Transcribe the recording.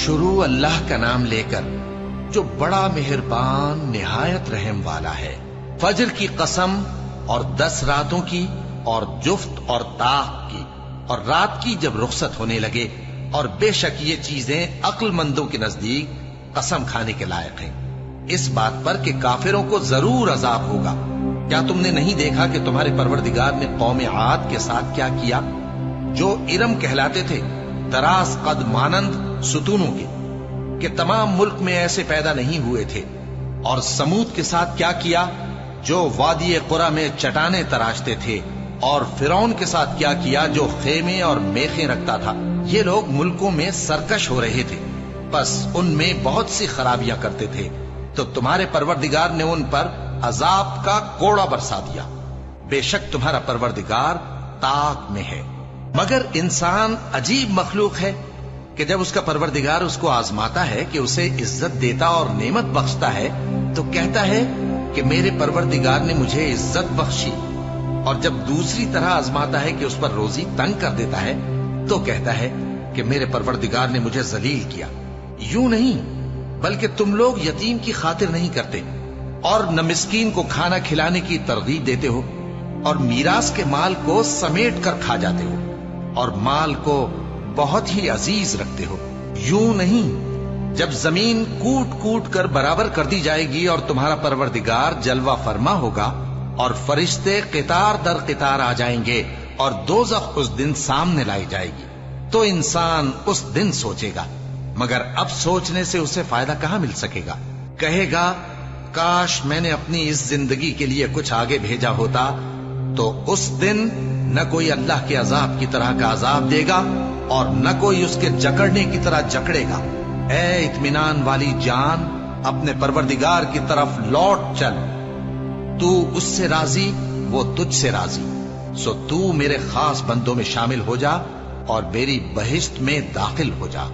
شروع اللہ کا نام لے کر جو بڑا مہربان نہایت رحم والا ہے۔ فجر کی قسم اور 10 راتوں کی اور جفت اور طاق کی اور رات کی جب رخصت ہونے لگے، اور بے شک یہ چیزیں عقل مندوں کے نزدیک قسم کھانے کے لائق ہیں، اس بات پر کہ کافروں کو ضرور عذاب ہوگا۔ کیا تم نے نہیں دیکھا کہ تمہارے پروردگار نے قوم عاد کے ساتھ کیا کیا، جو ارم کہلاتے تھے، دراز قد مانند ستونوں کے، کہ تمام ملک میں ایسے پیدا نہیں ہوئے تھے؟ اور سمود کے ساتھ کیا کیا، جو وادی قرا میں چٹانیں تراشتے تھے؟ اور فرعون کے ساتھ کیا کیا، جو خیمے اور میخیں رکھتا تھا؟ یہ لوگ ملکوں میں سرکش ہو رہے تھے، بس ان میں بہت سی خرابیاں کرتے تھے، تو تمہارے پروردگار نے ان پر عذاب کا کوڑا برسا دیا۔ بے شک تمہارا پروردگار طاق میں ہے۔ مگر انسان عجیب مخلوق ہے کہ جب اس کا پروردگار اس کو آزماتا ہے کہ اسے عزت دیتا اور نعمت بخشتا ہے تو کہتا ہے کہ میرے پروردگار نے مجھے عزت بخشی، اور جب دوسری طرح آزماتا ہے کہ اس پر روزی تنگ کر دیتا ہے تو کہتا ہے کہ میرے پروردگار نے مجھے ذلیل کیا۔ یوں نہیں، بلکہ تم لوگ یتیم کی خاطر نہیں کرتے، اور نہ مسکین کو کھانا کھلانے کی ترغیب دیتے ہو، اور میراث کے مال کو سمیٹ کر کھا جاتے ہو، اور مال کو بہت ہی عزیز رکھتے ہو۔ یوں نہیں، جب زمین کوٹ کوٹ کر برابر کر دی جائے گی اور تمہارا پروردگار جلوہ فرما ہوگا اور فرشتے قطار در قطار آ جائیں گے اور دوزخ اس دن سامنے لائی جائے گی، تو انسان اس دن سوچے گا، مگر اب سوچنے سے اسے فائدہ کہاں مل سکے گا؟ کہے گا کاش میں نے اپنی اس زندگی کے لیے کچھ آگے بھیجا ہوتا، تو اس دن نہ کوئی اللہ کے عذاب کی طرح کا عذاب دے گا اور نہ کوئی اس کے جکڑنے کی طرح جکڑے گا۔ اے اطمینان والی جان، اپنے پروردگار کی طرف لوٹ چل، تو اس سے راضی، وہ تجھ سے راضی، سو تو میرے خاص بندوں میں شامل ہو جا اور میری بہشت میں داخل ہو جا۔